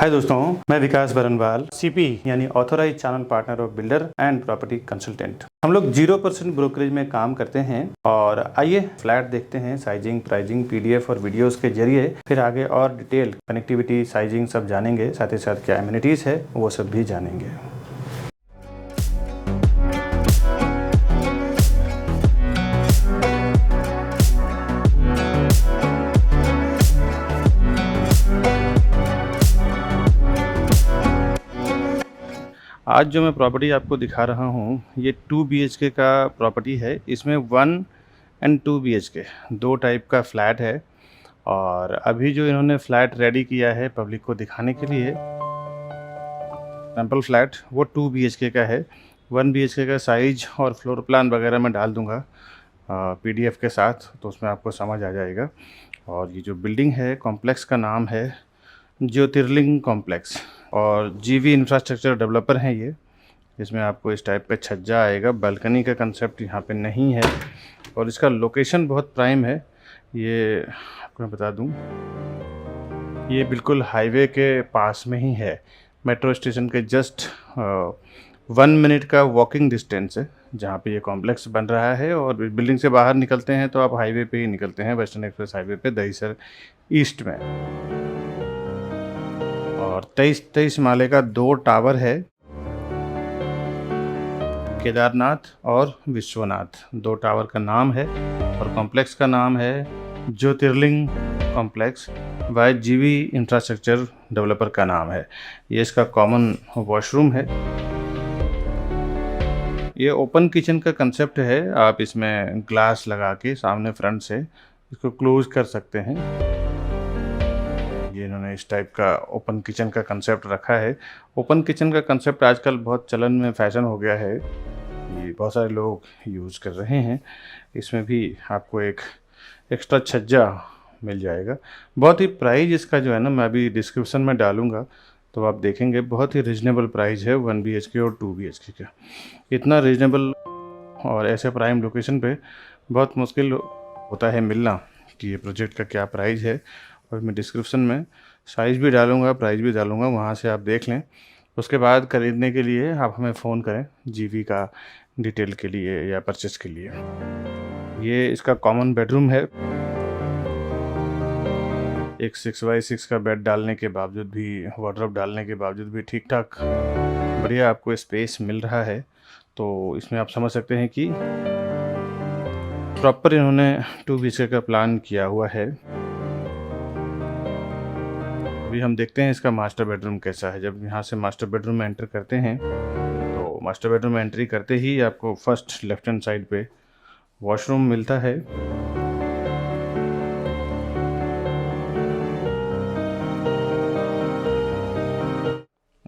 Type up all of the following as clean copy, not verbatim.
हाय दोस्तों, मैं विकास बरनवाल, सीपी यानी authorise channel partner of builder and property consultant. हम लोग 0% ब्रोकरेज में काम करते हैं और आइए फ्लैट देखते हैं, साइजिंग, प्राइजिंग, पीडीएफ और वीडियोस के जरिए फिर आगे और डिटेल कनेक्टिविटी, साइजिंग सब जानेंगे, साथ ही साथ क्या एमिनिटीज़ है वो सब भी जानेंगे। आज जो मैं प्रॉपर्टी आपको दिखा रहा हूँ ये 2 BHK का प्रॉपर्टी है। इसमें 1 एंड 2 BHK दो टाइप का फ्लैट है और अभी जो इन्होंने फ्लैट रेडी किया है पब्लिक को दिखाने के लिए, सैम्पल फ्लैट वो 2 BHK का है। 1 BHK का साइज और फ्लोर प्लान वगैरह मैं डाल दूँगा PDF के साथ, तो उसमें आपको समझ आ जाएगा। और ये जो बिल्डिंग है, कॉम्प्लेक्स का नाम है ज्योतिर्लिंग कॉम्प्लेक्स और जीवी इंफ्रास्ट्रक्चर डेवलपर हैं ये। इसमें आपको इस टाइप का छज्जा आएगा, बालकनी का कंसेप्ट यहाँ पे नहीं है और इसका लोकेशन बहुत प्राइम है। ये आपको मैं बता दूँ, ये बिल्कुल हाईवे के पास में ही है, मेट्रो स्टेशन के जस्ट 1 मिनट का वॉकिंग डिस्टेंस है जहाँ पे ये कॉम्प्लेक्स बन रहा है। और बिल्डिंग से बाहर निकलते हैं तो आप हाईवे पे ही निकलते हैं, वेस्टर्न एक्सप्रेस हाईवे पे दहीसर ईस्ट में। और 23 माले का 2 टावर है, केदारनाथ और विश्वनाथ 2 टावर का नाम है। और कॉम्प्लेक्स का नाम है ज्योतिर्लिंग complex by GV infrastructure developer का नाम है। ये इसका कॉमन वॉशरूम है। ये ओपन किचन का कंसेप्ट है, आप इसमें ग्लास लगा के सामने फ्रंट से इसको क्लोज कर सकते हैं। ये इन्होंने इस टाइप का ओपन किचन का कंसेप्ट रखा है। ओपन किचन का कंसेप्ट आजकल बहुत चलन में, फैशन हो गया है, ये बहुत सारे लोग यूज़ कर रहे हैं। इसमें भी आपको एक एक्स्ट्रा छज्जा मिल जाएगा। बहुत ही प्राइस इसका जो है ना, मैं अभी डिस्क्रिप्शन में डालूँगा तो आप देखेंगे, बहुत ही रिजनेबल प्राइस है 1 BHK और 2 BHK का। इतना रिजनेबल और ऐसे प्राइम लोकेशन पे बहुत मुश्किल होता है मिलना कि ये प्रोजेक्ट का क्या प्राइस है। और मैं डिस्क्रिप्शन में साइज़ भी डालूँगा, प्राइस भी डालूँगा, वहाँ से आप देख लें। उसके बाद खरीदने के लिए आप हमें फ़ोन करें जीवी का डिटेल के लिए या परचेस के लिए। ये इसका कॉमन बेडरूम है। एक 6x6 का बेड डालने के बावजूद भी, वार्डरोब डालने के बावजूद भी ठीक ठाक बढ़िया आपको स्पेस मिल रहा है। तो इसमें आप समझ सकते हैं कि प्रॉपर इन्होंने 2 BHK का प्लान किया हुआ है। अभी हम देखते हैं इसका मास्टर बेडरूम कैसा है। जब यहाँ से मास्टर बेडरूम में एंटर करते हैं तो मास्टर बेडरूम में एंट्री करते ही आपको फर्स्ट लेफ्ट हैंड साइड पे वॉशरूम मिलता है।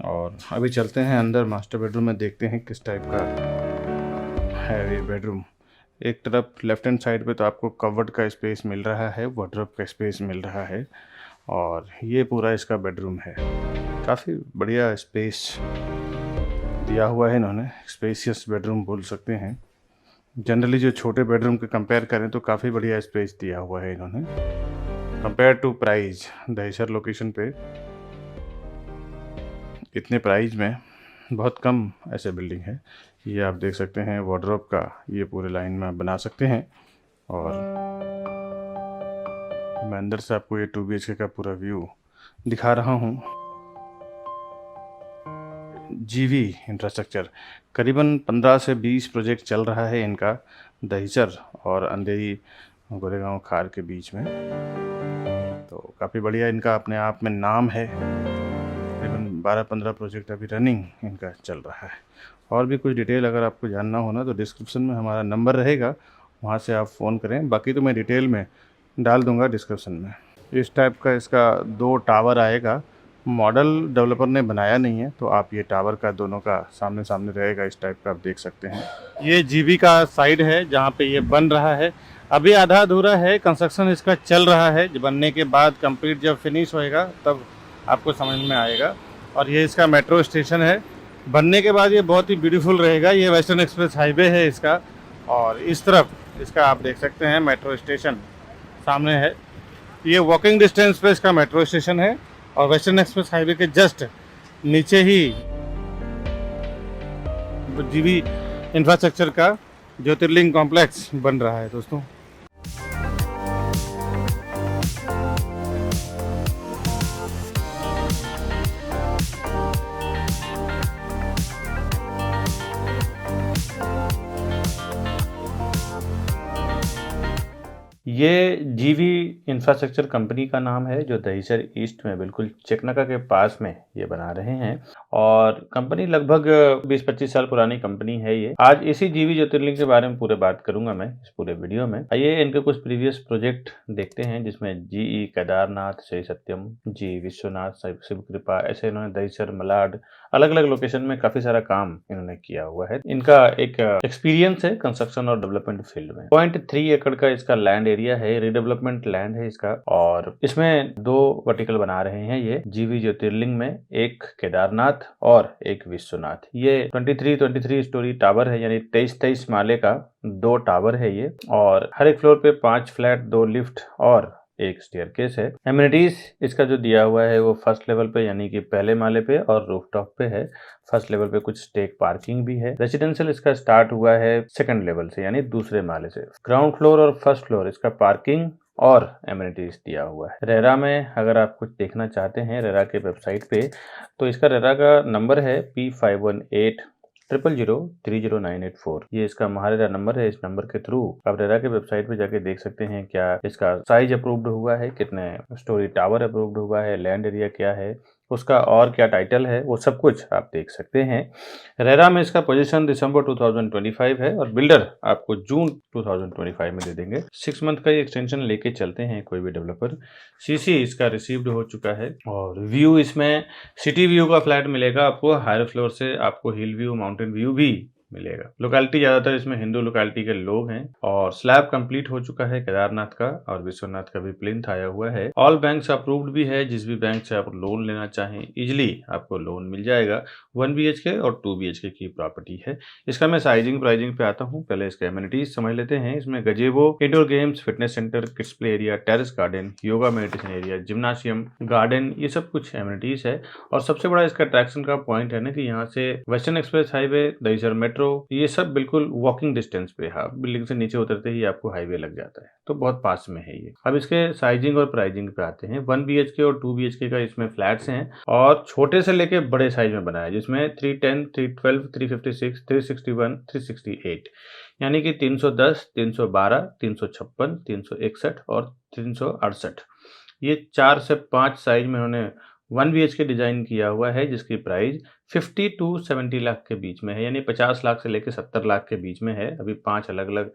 और अभी चलते हैं अंदर मास्टर बेडरूम में, देखते हैं किस टाइप का है ये बेडरूम। एक तरफ लेफ्ट हैंड साइड पे तो आपको कवर्ड का स्पेस मिल रहा है, वार्डरोब का स्पेस मिल रहा है और ये पूरा इसका बेडरूम है। काफ़ी बढ़िया स्पेस दिया हुआ है इन्होंने, स्पेसियस बेडरूम बोल सकते हैं। जनरली जो छोटे बेडरूम के कंपेयर करें तो काफ़ी बढ़िया स्पेस दिया हुआ है इन्होंने compare to price. Dahisar location पे इतने प्राइस में बहुत कम ऐसे बिल्डिंग है। ये आप देख सकते हैं, वार्डरोब का ये पूरे लाइन में बना सकते हैं। और मैं अंदर से आपको ये 2 BHK का पूरा व्यू दिखा रहा हूँ। जीवी इंफ्रास्ट्रक्चर करीबन 15 से 20 प्रोजेक्ट चल रहा है इनका दहीसर और अंधेरी गोरेगांव खार के बीच में। तो काफ़ी बढ़िया इनका अपने आप में नाम है। तकरीबन 12-15 प्रोजेक्ट अभी रनिंग इनका चल रहा है। और भी कुछ डिटेल अगर आपको जानना हो ना तो डिस्क्रिप्शन में हमारा नंबर रहेगा, वहाँ से आप फ़ोन करें। बाकी तो मैं डिटेल में डाल दूंगा डिस्क्रिप्शन में। इस टाइप का इसका 2 टावर आएगा। मॉडल डेवलपर ने बनाया नहीं है, तो आप ये टावर का दोनों का सामने सामने रहेगा, इस टाइप का आप देख सकते हैं। ये जीवी का साइड है जहाँ पे ये बन रहा है। अभी आधा अधूरा है, कंस्ट्रक्शन इसका चल रहा है। बनने के बाद कंप्लीट जब फिनिश होएगा तब आपको समझ में आएगा। और ये इसका मेट्रो स्टेशन है। बनने के बाद ये बहुत ही ब्यूटीफुल रहेगा। ये वेस्टर्न एक्सप्रेस हाईवे है इसका, और इस तरफ इसका आप देख सकते हैं मेट्रो स्टेशन सामने है। ये वॉकिंग डिस्टेंस पे इसका मेट्रो स्टेशन है और वेस्टर्न एक्सप्रेस हाईवे के जस्ट नीचे ही जीवी इंफ्रास्ट्रक्चर का ज्योतिर्लिंग कॉम्प्लेक्स बन रहा है दोस्तों। ये जीवी इंफ्रास्ट्रक्चर कंपनी का नाम है, जो दहिसर ईस्ट में बिल्कुल चेकनाका के पास में ये बना रहे हैं। और कंपनी लगभग 20-25 साल पुरानी कंपनी है ये। आज इसी जीवी ज्योतिर्लिंग के बारे में पूरे बात करूंगा मैं इस पूरे वीडियो में। आइए इनके कुछ प्रीवियस प्रोजेक्ट देखते हैं, जिसमें जीई केदारनाथ, श्री सत्यम, जी विश्वनाथ, शिव कृपा, ऐसे इन्होंने दहिसर, मलाड, अलग अलग लोकेशन में काफी सारा काम इन्होंने किया हुआ है। इनका एक एक्सपीरियंस है कंस्ट्रक्शन और डेवलपमेंट फील्ड में। 0.3 एकड़ का इसका लैंड एरिया है, रीडेवलपमेंट लैंड है इसका। और इसमें 2 वर्टिकल बना रहे हैं ये जीवी ज्योतिर्लिंग में, एक केदारनाथ और एक विश्वनाथ। ये 23 स्टोरी टावर है, यानी 23 माले का 2 टावर है ये। और हर एक फ्लोर पे 5 फ्लैट, 2 लिफ्ट और एक स्टेयरकेस है। एमिनिटीज इसका जो दिया हुआ है वो फर्स्ट लेवल पे, यानी कि पहले माले पे और रूफटॉप पे है। फर्स्ट लेवल पे कुछ स्टेक पार्किंग भी है। रेजिडेंशियल इसका स्टार्ट हुआ है सेकंड लेवल से, यानी दूसरे माले से। ग्राउंड फ्लोर और फर्स्ट फ्लोर इसका पार्किंग और एमिनिटीज दिया हुआ है। रेरा में अगर आप कुछ देखना चाहते हैं रेरा के वेबसाइट पे, तो इसका रेरा का नंबर है P5180030984। ये इसका महारेरा नंबर है। इस नंबर के थ्रू आप रेरा के वेबसाइट पे जाके देख सकते हैं क्या इसका साइज अप्रूव्ड हुआ है, कितने स्टोरी टावर अप्रूव्ड हुआ है, लैंड एरिया क्या है उसका, और क्या टाइटल है, वो सब कुछ आप देख सकते हैं। रेरा में इसका पोजीशन दिसंबर 2025 है और बिल्डर आपको जून 2025 में दे देंगे। 6 मंथ का ये एक्सटेंशन लेके चलते हैं कोई भी डेवलपर। सीसी इसका रिसीव्ड हो चुका है। और व्यू इसमें सिटी व्यू का फ्लैट मिलेगा आपको, हायर फ्लोर से आपको हिल व्यू, माउंटेन व्यू भी मिलेगा। लोकेलिटी ज्यादातर इसमें हिंदू लोकेलिटी के लोग हैं। और स्लैब कंप्लीट हो चुका है केदारनाथ का, और विश्वनाथ का भी प्लिंथ आया हुआ है। ऑल बैंक्स अप्रूव्ड भी है। जिस भी बैंक से आप लोन लेना चाहें इजिली आपको लोन मिल जाएगा। 1 BHK और 2 BHK की प्रॉपर्टी है। इसका मैं साइजिंग प्राइजिंग पे आता हूँ। पहले इसके एमिनिटीज समझ लेते हैं। इसमें गजेबो, indoor games, fitness centre, kids play area, terrace garden, yoga meditation area, gymnasium, garden, ये सब कुछ एमिनिटीज है। और सबसे बड़ा इसका अट्रैक्शन का पॉइंट है ना कि यहाँ से western express highway, Dahisar metro, ये सब बिल्कुल वॉकिंग डिस्टेंस पे है। बिल्डिंग से नीचे उतरते ही आपको हाईवे लग जाता है, तो बहुत पास में है ये। अब इसके साइजिंग और प्राइजिंग पे आते हैं। 1 BHK और 2 BHK का इसमें फ्लैट्स हैं, और छोटे से लेके बड़े साइज में बना है, जिसमें 310, 312, 356, 361, 368, यानी कि 310, 312, 356, 361 और 368। ये 4 से 5 साइज में उन्होंने 1 BHK डिजाइन किया हुआ है, जिसकी प्राइस 50 to 70 लाख के बीच में है, यानी 50 लाख से लेकर 70 लाख के बीच में है। अभी 5 अलग अलग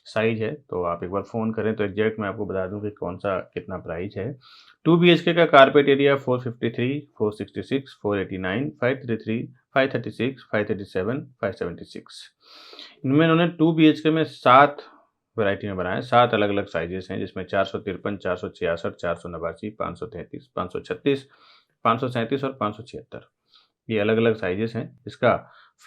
साइज है, तो आप एक बार फोन करें तो एग्जैक्ट मैं आपको बता दूं कि कौन सा कितना प्राइस है। 2 BHK का कारपेट एरिया 453, 466, 489, 533, 536, 537, 576। इनमें उन्होंने 2 BHK में 7 वैरायटी में बनाया। 7 अलग अलग साइजेस हैं, जिसमें 453, 466, 489, 533, 536, 537 और 576, ये अलग अलग साइजेस हैं। इसका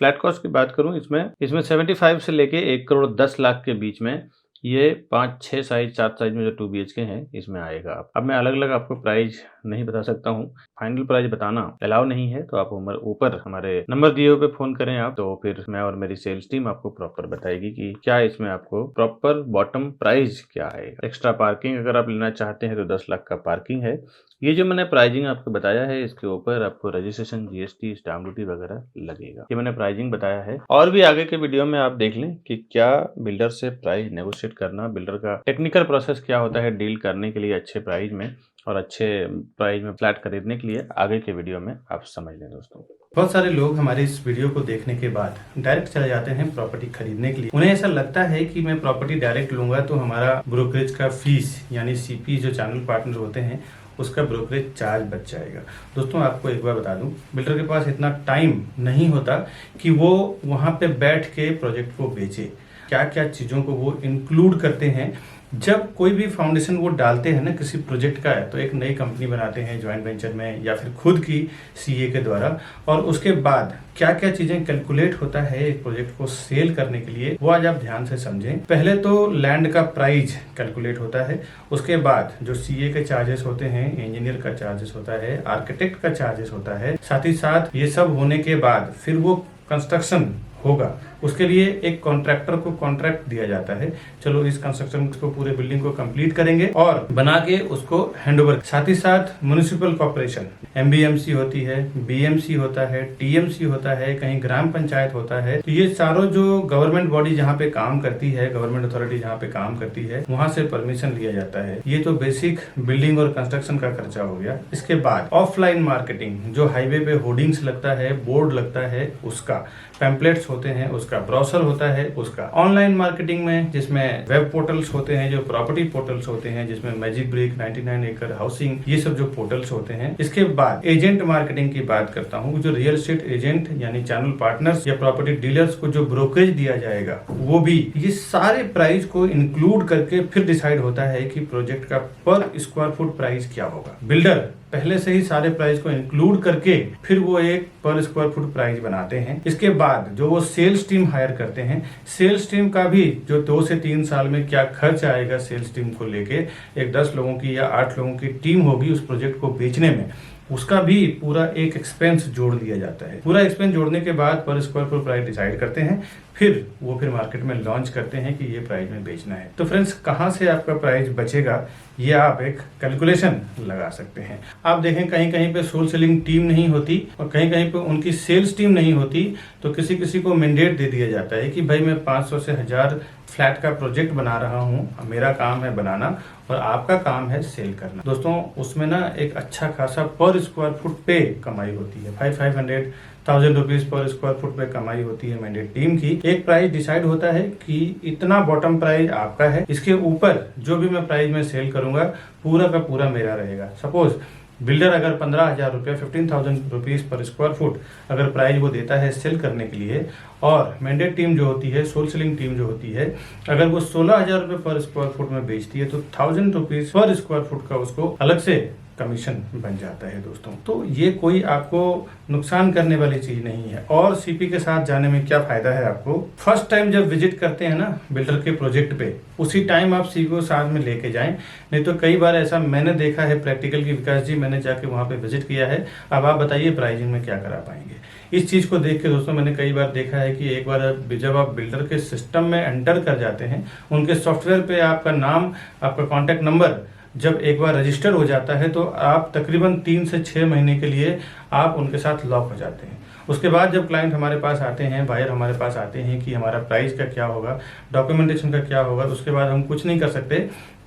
फ्लैट कॉस्ट की बात करूं, इसमें 75 से लेके 1,10,00,000 के बीच में ये 5-6 साइज 7 साइज में जो 2 BHK है इसमें आएगा। अब मैं अलग अलग आपको प्राइस नहीं बता सकता हूँ, फाइनल प्राइस बताना अलाउ नहीं है, तो आप ऊपर हमारे नंबर दिए हुए पे फोन करें आप, तो फिर मैं और मेरी सेल्स टीम आपको प्रॉपर बताएगी कि क्या इसमें आपको प्रॉपर बॉटम प्राइस क्या आएगा। एक्स्ट्रा पार्किंग अगर आप लेना चाहते हैं तो 10 लाख का पार्किंग है। ये जो मैंने प्राइजिंग आपको बताया है, इसके ऊपर आपको रजिस्ट्रेशन, GST, स्टाम्प ड्यूटी वगैरह लगेगा। ये मैंने प्राइजिंग बताया है। और भी आगे के वीडियो में आप देख लें कि क्या बिल्डर से प्राइस नेगोशिएट करना, बिल्डर का टेक्निकल प्रोसेस क्या होता है डील करने के लिए अच्छे प्राइस में और अच्छे प्राइस में फ्लैट खरीदने के लिए, आगे के वीडियो में आप समझ लें दोस्तों। बहुत सारे लोग हमारे इस वीडियो को देखने के बाद डायरेक्ट चले जाते हैं प्रॉपर्टी खरीदने के लिए। उन्हें ऐसा लगता है कि मैं प्रॉपर्टी डायरेक्ट लूंगा तो हमारा ब्रोकरेज का फीस, यानी CP जो चैनल पार्टनर होते हैं उसका ब्रोकरेज चार्ज बच जाएगा। दोस्तों आपको एक बार बता दूं, बिल्डर के पास इतना टाइम नहीं होता कि वो वहां पे बैठ के प्रोजेक्ट को बेचे। क्या क्या चीज़ों को वो इंक्लूड करते हैं जब कोई भी फाउंडेशन वो डालते हैं ना किसी प्रोजेक्ट का है, तो एक नई कंपनी बनाते हैं ज्वाइंट वेंचर में या फिर खुद की सीए के द्वारा, और उसके बाद क्या क्या चीजें कैलकुलेट होता है एक प्रोजेक्ट को सेल करने के लिए, वो आज आप ध्यान से समझें। पहले तो लैंड का प्राइस कैलकुलेट होता है, उसके बाद जो सीए के चार्जेस होते हैं, इंजीनियर का चार्जेस होता है, आर्किटेक्ट का चार्जेस होता है, साथ ही साथ ये सब होने के बाद फिर वो कंस्ट्रक्शन होगा, उसके लिए एक कॉन्ट्रैक्टर को कॉन्ट्रैक्ट दिया जाता है, चलो इस कंस्ट्रक्शन को पूरे बिल्डिंग को कंप्लीट करेंगे और बना के उसको हैंडओवर। साथ ही साथ म्युनिसिपल कॉर्पोरेशन, एमबीएमसी होती है, बीएमसी होता है, टीएमसी होता है, कहीं ग्राम पंचायत होता है, तो ये सारों जो गवर्नमेंट बॉडी जहाँ पे काम करती है, गवर्नमेंट अथॉरिटी जहाँ पे काम करती है, वहां से परमिशन लिया जाता है। ये तो बेसिक बिल्डिंग और कंस्ट्रक्शन का खर्चा हो गया। इसके बाद ऑफलाइन मार्केटिंग, जो हाईवे पे होर्डिंग्स लगता है, बोर्ड लगता है, उसका पैम्पलेट्स होते हैं, उसका ब्राउसर होता है, उसका ऑनलाइन मार्केटिंग में जिसमें वेब पोर्टल्स होते हैं, जो प्रॉपर्टी पोर्टल्स होते हैं, जिसमें मैजिक ब्रिक, 99 एकड़ हाउसिंग, ये सब जो पोर्टल्स होते हैं। इसके बाद एजेंट मार्केटिंग की बात करता हूँ, जो रियल एस्टेट एजेंट यानी चैनल पार्टनर्स या प्रॉपर्टी डीलर्स को जो ब्रोकरेज दिया जाएगा, वो भी ये सारे प्राइस को इंक्लूड करके फिर डिसाइड होता है कि प्रोजेक्ट का पर स्क्वायर फुट प्राइस क्या होगा। बिल्डर पहले से ही सारे प्राइस को इंक्लूड करके फिर वो एक पर स्क्वायर फुट प्राइस बनाते हैं। इसके बाद जो वो सेल्स टीम हायर करते हैं, सेल्स टीम का भी जो 2 से 3 साल में क्या खर्च आएगा सेल्स टीम को लेके, एक 10 लोगों की या 8 लोगों की टीम होगी उस प्रोजेक्ट को बेचने में, उसका भी पूरा एक एक्सपेंस जोड़ दिया जाता है। पूरा एक्सपेंस जोड़ने के बाद पर स्क्वायर फुट प्राइस डिसाइड करते हैं, फिर वो मार्केट में लॉन्च करते हैं कि ये प्राइस में बेचना है। तो फ्रेंड्स, कहाँ से आपका प्राइस बचेगा, ये आप एक कैलकुलेशन लगा सकते हैं। आप देखें कहीं कहीं पे सोल सेलिंग टीम नहीं होती और कहीं कहीं पे उनकी सेल्स टीम नहीं होती, तो किसी किसी को मैंडेट दे दिया जाता है कि भाई मैं 500 से 1000 फ्लैट का प्रोजेक्ट बना रहा हूँ, मेरा काम है बनाना और आपका काम है सेल करना। दोस्तों, उसमें ना एक अच्छा खासा पर स्क्वायर फुट पे कमाई होती है, 500,000 रुपीज पर स्क्वायर फुट पे कमाई होती है मैंडेट टीम की। एक प्राइस डिसाइड होता है कि इतना बॉटम प्राइस आपका है, इसके ऊपर जो भी मैं प्राइस में सेल करूंगा पूरा का पूरा मेरा रहेगा। सपोज बिल्डर अगर 15,000 रुपया 15,000 रुपीज पर स्क्वायर फुट अगर प्राइस वो देता है सेल करने के लिए, और मैंडेट टीम जो होती है, सोल सेलिंग टीम जो होती है, अगर वो 16,000 रुपये पर स्क्वायर फुट में बेचती है, तो 1000 रुपीज पर स्क्वायर फुट का उसको अलग से कमीशन बन जाता है। दोस्तों, तो ये कोई आपको नुकसान करने वाली चीज नहीं है। और सीपी के साथ जाने में क्या फायदा है आपको, फर्स्ट टाइम जब विजिट करते हैं ना बिल्डर के प्रोजेक्ट पे, उसी टाइम आप सीपी को साथ में लेके जाएं। नहीं तो कई बार ऐसा मैंने देखा है प्रैक्टिकल की, विकास जी मैंने जाके वहां पे विजिट किया है, अब आप बताइए प्राइसिंग में क्या करा पाएंगे। इस चीज को देख के दोस्तों मैंने कई बार देखा है कि एक बार जब आप बिल्डर के सिस्टम में एंटर कर जाते हैं, उनके सॉफ्टवेयर पे आपका नाम, आपका कॉन्टैक्ट नंबर जब एक बार रजिस्टर हो जाता है, तो आप तकरीबन 3 से 6 महीने के लिए आप उनके साथ लॉक हो जाते हैं। उसके बाद जब क्लाइंट हमारे पास आते हैं, बायर हमारे पास आते हैं कि हमारा प्राइस का क्या होगा, डॉक्यूमेंटेशन का क्या होगा, उसके बाद हम कुछ नहीं कर सकते,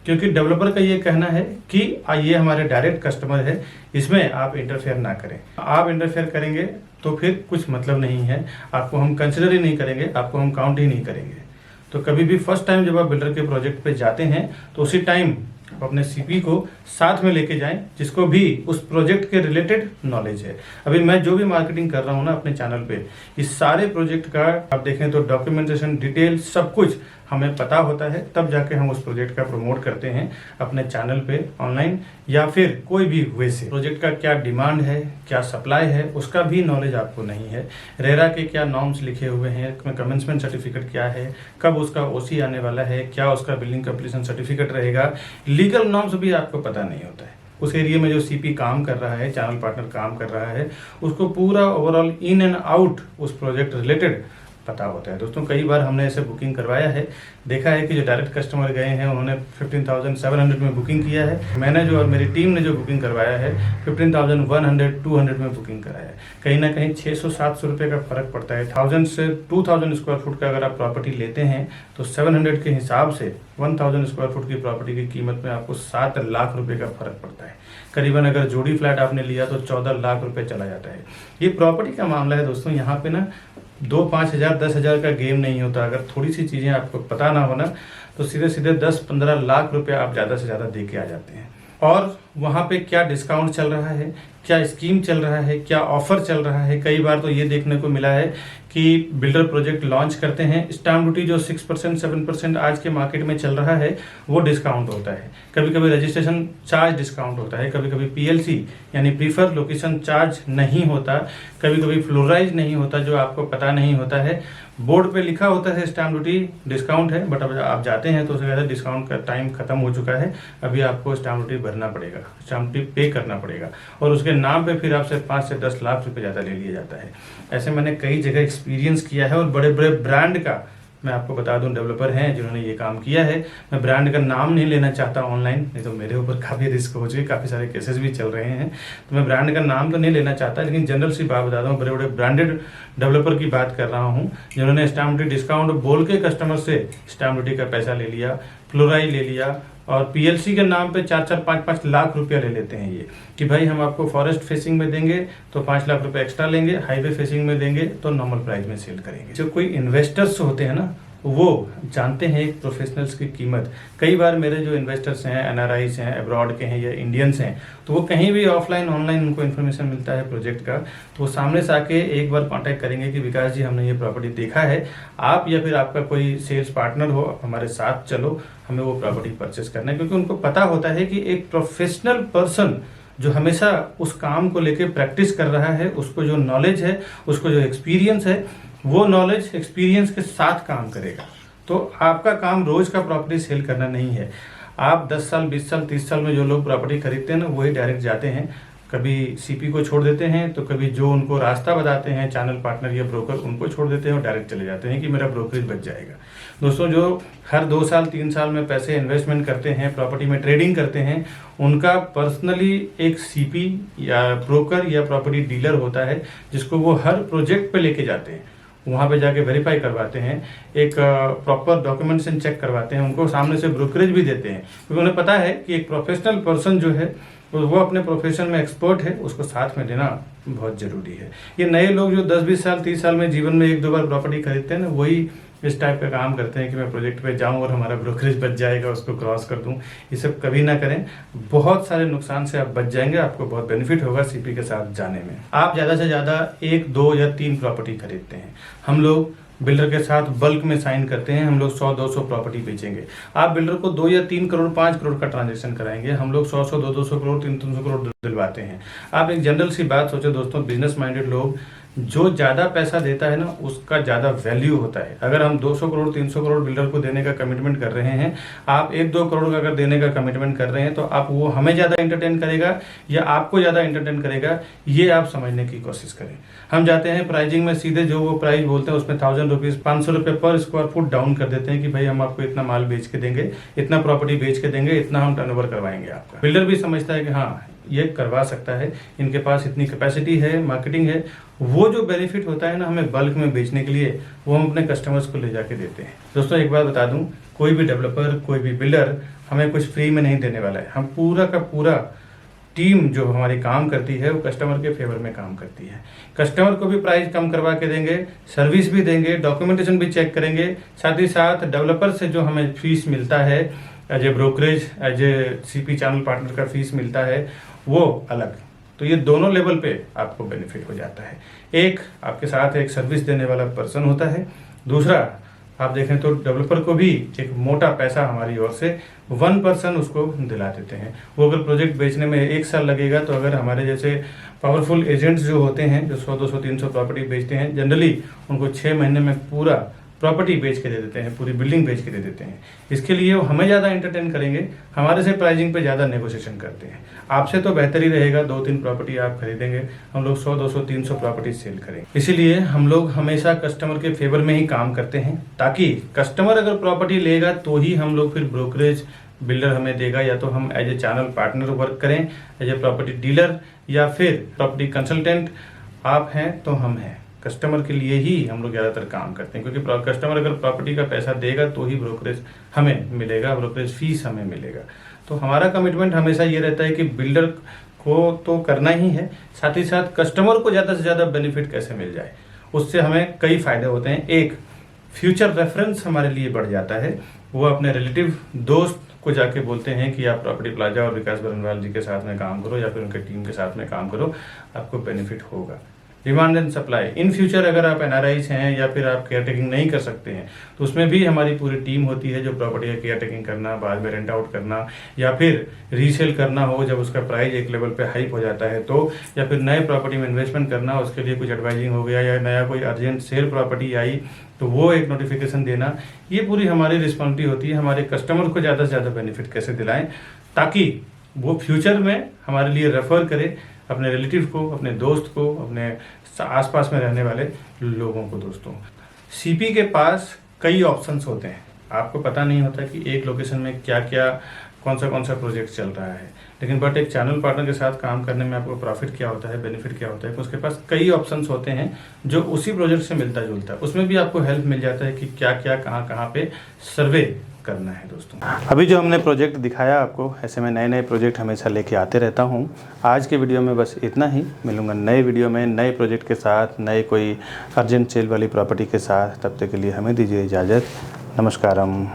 क्योंकि डेवलपर का ये कहना है कि ये हमारे डायरेक्ट कस्टमर है, इसमें आप इंटरफेयर ना करें। आप इंटरफेयर करेंगे तो फिर कुछ मतलब नहीं है, आपको हम कंसिडर ही नहीं करेंगे, आपको हम काउंट ही नहीं करेंगे। तो कभी भी फर्स्ट टाइम जब आप बिल्डर के प्रोजेक्ट पे जाते हैं, तो उसी टाइम आप अपने सीपी को साथ में लेके जाएं, जिसको भी उस प्रोजेक्ट के रिलेटेड नॉलेज है। अभी मैं जो भी मार्केटिंग कर रहा हूँ ना अपने चैनल पे, इस सारे प्रोजेक्ट का आप देखें तो डॉक्यूमेंटेशन, डिटेल सब कुछ हमें पता होता है, तब जाके हम उस प्रोजेक्ट का प्रमोट करते हैं अपने चैनल पे ऑनलाइन या फिर कोई भी वे से। प्रोजेक्ट का क्या डिमांड है, क्या सप्लाई है, उसका भी नॉलेज आपको नहीं है। रेरा के क्या नॉर्म्स लिखे हुए हैं, कमेंसमेंट सर्टिफिकेट क्या है, कब उसका ओसी आने वाला है, क्या उसका बिल्डिंग कंप्लीशन सर्टिफिकेट रहेगा, लीगल नॉर्म्स भी आपको पता नहीं होता है। उस एरिया में जो सीपी काम कर रहा है, चैनल पार्टनर काम कर रहा है, उसको पूरा ओवरऑल इन एंड आउट उस प्रोजेक्ट रिलेटेड पता होता है। दोस्तों, कई बार हमने ऐसे बुकिंग करवाया है, देखा है कि जो डायरेक्ट कस्टमर गए हैं उन्होंने 15,700 में बुकिंग किया है, मैंने जो और मेरी टीम ने जो बुकिंग करवाया है 15,100, 200 में बुकिंग कराया है। कहीं ना कहीं 600-700 रुपये का फर्क पड़ता है। 1000 से 2000 स्क्वायर फुट का अगर आप प्रॉपर्टी लेते हैं तो 700 के हिसाब से 1000 स्क्वायर फुट की प्रॉपर्टी की कीमत में आपको 7 लाख रुपए का फर्क पड़ता है। करीबन अगर जोड़ी फ्लैट आपने लिया तो 14 लाख रुपए चला जाता है। ये प्रॉपर्टी का मामला है दोस्तों। यहाँ पे ना 2-5 हज़ार 10 हज़ार का गेम नहीं होता। अगर थोड़ी सी चीज़ें आपको पता ना हो ना तो सीधे सीधे 10-15 लाख रुपए आप ज़्यादा से ज़्यादा दे के आ जाते हैं। और वहाँ पे क्या डिस्काउंट चल रहा है, क्या स्कीम चल रहा है, क्या ऑफर चल रहा है। कई बार तो ये देखने को मिला है कि बिल्डर प्रोजेक्ट लॉन्च करते हैं, स्टाम्प ड्यूटी जो 6% 7% आज के मार्केट में चल रहा है वो डिस्काउंट होता है। कभी कभी रजिस्ट्रेशन चार्ज डिस्काउंट होता है, कभी कभी PLC यानी प्रीफर लोकेशन चार्ज नहीं होता, कभी कभी फ्लोराइज नहीं होता जो आपको पता नहीं होता है। बोर्ड पे लिखा होता है स्टाम्प ड्यूटी डिस्काउंट है, बट अब आप जाते हैं तो उससे ज़्यादा डिस्काउंट का टाइम खत्म हो चुका है। अभी आपको स्टाम्प ड्यूटी भरना पड़ेगा, स्टाम्प ड्यूटी पे करना पड़ेगा और उसके नाम पे फिर आपसे 5 से 10 लाख रुपए ज़्यादा ले लिया जाता है। ऐसे मैंने कई जगह एक्सपीरियंस किया है और बड़े बड़े ब्रांड का मैं आपको बता दूं डेवलपर हैं जिन्होंने ये काम किया है। मैं ब्रांड का नाम नहीं लेना चाहता ऑनलाइन, नहीं तो मेरे ऊपर काफ़ी रिस्क हो चुके, काफ़ी सारे केसेस भी चल रहे हैं, तो मैं ब्रांड का नाम तो नहीं लेना चाहता, लेकिन जनरल सी बात बता दूँ, बड़े बड़े ब्रांडेड डेवलपर की बात कर रहा हूँ जिन्होंने स्टाम्प ड्यूटी डिस्काउंट बोल के कस्टमर से स्टाम्प ड्यूटी का पैसा ले लिया, फ्लोराई ले लिया और PLC के नाम पे 4-4 5-5 लाख रुपया ले लेते हैं ये कि भाई हम आपको फॉरेस्ट फेसिंग में देंगे तो 5 लाख रुपए एक्स्ट्रा लेंगे, हाईवे फेसिंग में देंगे तो नॉर्मल प्राइस में सेल करेंगे। जो कोई इन्वेस्टर्स होते हैं ना वो जानते हैं एक प्रोफेशनल्स की कीमत। कई बार मेरे जो इन्वेस्टर्स हैं NRIs हैं, अब्रॉड के हैं या इंडियंस हैं, तो वो कहीं भी ऑफलाइन ऑनलाइन उनको इन्फॉर्मेशन मिलता है प्रोजेक्ट का, तो वो सामने से आके एक बार कांटेक्ट करेंगे कि विकास जी हमने ये प्रॉपर्टी देखा है, आप या फिर आपका कोई सेल्स पार्टनर हो हमारे साथ चलो, हमें वो प्रॉपर्टी परचेस करना है। क्योंकि उनको पता होता है कि एक प्रोफेशनल पर्सन जो हमेशा उस काम को लेके प्रैक्टिस कर रहा है, उसको जो नॉलेज है, उसको जो एक्सपीरियंस है, वो नॉलेज एक्सपीरियंस के साथ काम करेगा। तो आपका काम रोज का प्रॉपर्टी सेल करना नहीं है। आप 10 साल 20 साल 30 साल में जो लोग प्रॉपर्टी खरीदते हैं ना वही डायरेक्ट जाते हैं, कभी CP को छोड़ देते हैं तो कभी जो उनको रास्ता बताते हैं चैनल पार्टनर या ब्रोकर उनको छोड़ देते हैं और डायरेक्ट चले जाते हैं कि मेरा ब्रोकरेज बच जाएगा। दोस्तों जो हर 2 साल 3 साल में पैसे इन्वेस्टमेंट करते हैं, प्रॉपर्टी में ट्रेडिंग करते हैं, उनका पर्सनली एक CP या ब्रोकर या प्रॉपर्टी डीलर होता है जिसको वो हर प्रोजेक्ट पे लेके जाते हैं, वहाँ पे जाके वेरीफाई करवाते हैं, एक प्रॉपर डॉक्यूमेंटेशन चेक करवाते हैं, उनको सामने से ब्रोकरेज भी देते हैं, क्योंकि उन्हें पता है कि एक प्रोफेशनल पर्सन जो है वो अपने प्रोफेशन में एक्सपर्ट है, उसको साथ में देना बहुत ज़रूरी है। ये नए लोग जो 10-20 साल 30 साल में जीवन में 1-2 बार प्रॉपर्टी खरीदते हैं ना, वही इस टाइप का काम करते हैं कि मैं प्रोजेक्ट पे जाऊं और हमारा ब्रोकरेज बच जाएगा, उसको क्रॉस कर दूं। ये सब कभी ना करें, बहुत सारे नुकसान से आप बच जाएंगे, आपको बहुत बेनिफिट होगा CP के साथ जाने में। आप ज़्यादा से ज़्यादा 1, 2 या 3 प्रॉपर्टी खरीदते हैं, हम लोग बिल्डर के साथ बल्क में साइन करते हैं, हम लोग 100-200 प्रॉपर्टी बेचेंगे। आप बिल्डर को 2 या 3 करोड़ 5 करोड़ का ट्रांजेक्शन कराएंगे, हम लोग 100-100 200 करोड़ 300 करोड़ दिलवाते हैं। आप एक जनरल सी बात सोचो दोस्तों, बिजनेस माइंडेड लोग, जो ज़्यादा पैसा देता है ना उसका ज़्यादा वैल्यू होता है। अगर हम 200 करोड़ 300 करोड़ बिल्डर को देने का कमिटमेंट कर रहे हैं, आप 1-2 करोड़ का अगर देने का कमिटमेंट कर रहे हैं, तो आप वो हमें ज़्यादा एंटरटेन करेगा या आपको ज़्यादा एंटरटेन करेगा, ये आप समझने की कोशिश करें। हम जाते हैं प्राइजिंग में सीधे जो वो प्राइस बोलते हैं उसमें 1000 रुपीज़ 500 रुपये पर स्क्वायर फुट डाउन कर देते हैं कि भाई हम आपको इतना माल बेच के देंगे, इतना प्रॉपर्टी बेच के देंगे, इतना हम टर्नओवर करवाएंगे आपका। बिल्डर भी समझता है कि हाँ ये करवा सकता है, इनके पास इतनी कैपेसिटी है, मार्केटिंग है। वो जो बेनिफिट होता है ना हमें बल्क में बेचने के लिए, वो हम अपने कस्टमर्स को ले जाके देते हैं। दोस्तों एक बात बता दूं, कोई भी डेवलपर, कोई भी बिल्डर हमें कुछ फ्री में नहीं देने वाला है। हम पूरा का पूरा टीम जो हमारी काम करती है वो कस्टमर के फेवर में काम करती है। कस्टमर को भी प्राइस कम करवा के देंगे, सर्विस भी देंगे, डॉक्यूमेंटेशन भी चेक करेंगे, साथ ही साथ डेवलपर से जो हमें फीस मिलता है as a brokerage, as a CP channel partner का फीस मिलता है वो अलग। तो ये दोनों लेवल पे आपको बेनिफिट हो जाता है। एक आपके साथ एक सर्विस देने वाला पर्सन होता है, दूसरा आप देखें तो डेवलपर को भी एक मोटा पैसा हमारी ओर से 1 पर्सन उसको दिला देते हैं। वो अगर प्रोजेक्ट बेचने में 1 साल लगेगा, तो अगर हमारे जैसे पावरफुल एजेंट्स जो होते हैं जो 100-200 300 प्रॉपर्टी बेचते हैं, जनरली उनको 6 महीने में पूरा प्रॉपर्टी बेच के दे देते हैं, पूरी बिल्डिंग बेच के दे देते हैं। इसके लिए वो हमें ज़्यादा एंटरटेन करेंगे, हमारे से प्राइसिंग पे ज़्यादा नेगोशिएशन करते हैं। आपसे तो बेहतर ही रहेगा, 2-3 प्रॉपर्टी आप खरीदेंगे, हम लोग 100-200 300 प्रॉपर्टी सेल करेंगे। इसीलिए हम लोग हमेशा कस्टमर के फेवर में ही काम करते हैं, ताकि कस्टमर अगर प्रॉपर्टी लेगा तो ही हम लोग फिर ब्रोकरेज बिल्डर हमें देगा, या तो हम as a channel partner work करें, एज ए प्रॉपर्टी डीलर या फिर प्रॉपर्टी कंसल्टेंट आप हैं तो हम हैं। कस्टमर के लिए ही हम लोग ज़्यादातर काम करते हैं, क्योंकि कस्टमर अगर प्रॉपर्टी का पैसा देगा तो ही ब्रोकरेज हमें मिलेगा, ब्रोकरेज फीस हमें मिलेगा। तो हमारा कमिटमेंट हमेशा ये रहता है कि बिल्डर को तो करना ही है, साथ ही साथ कस्टमर को ज़्यादा से ज़्यादा बेनिफिट कैसे मिल जाए, उससे हमें कई फ़ायदे होते हैं। एक, फ्यूचर रेफरेंस हमारे लिए बढ़ जाता है, वो अपने रिलेटिव दोस्त को जाके बोलते हैं कि आप प्रॉपर्टी प्लाजा और विकास बरनवाल जी के साथ में काम करो या फिर उनके टीम के साथ में काम करो, आपको बेनिफिट होगा। Demand and supply, in future अगर आप एनआरआईज हैं या फिर आप केयर टेकिंग नहीं कर सकते हैं तो उसमें भी हमारी पूरी टीम होती है जो प्रॉपर्टी का केयर टेकिंग करना, बाद में रेंट आउट करना या फिर रीसेल करना हो जब उसका प्राइस एक लेवल पे हाइप हो जाता है तो, या फिर नए प्रॉपर्टी में इन्वेस्टमेंट करना, उसके लिए कुछ एडवाइजिंग हो गया या नया कोई अर्जेंट सेल प्रॉपर्टी आई तो वो एक नोटिफिकेशन देना, ये पूरी हमारी रिस्पॉन्सिबिलिटी होती है। हमारे कस्टमर को ज़्यादा से ज़्यादा बेनिफिट कैसे दिलाएं ताकि वो फ्यूचर में हमारे लिए रेफर करे अपने रिलेटिव को, अपने दोस्त को, अपने आसपास में रहने वाले लोगों को। दोस्तों, सीपी के पास कई ऑप्शंस होते हैं, आपको पता नहीं होता कि एक लोकेशन में क्या क्या कौन सा प्रोजेक्ट चल रहा है, लेकिन बट एक चैनल पार्टनर के साथ काम करने में आपको प्रॉफिट क्या होता है, बेनिफिट क्या होता है, उसके पास कई ऑप्शंस होते हैं जो उसी प्रोजेक्ट से मिलता जुलता है। उसमें भी आपको हेल्प मिल जाता है कि क्या क्या कहाँ पे सर्वे करना है। दोस्तों, अभी जो हमने प्रोजेक्ट दिखाया आपको, ऐसे में नए नए प्रोजेक्ट हमेशा लेके आते रहता हूँ। आज के वीडियो में बस इतना ही, मिलूंगा नए वीडियो में नए प्रोजेक्ट के साथ, नए कोई अर्जेंट सेल वाली प्रॉपर्टी के साथ। तब तक के लिए हमें दीजिए इजाज़त। नमस्कारम।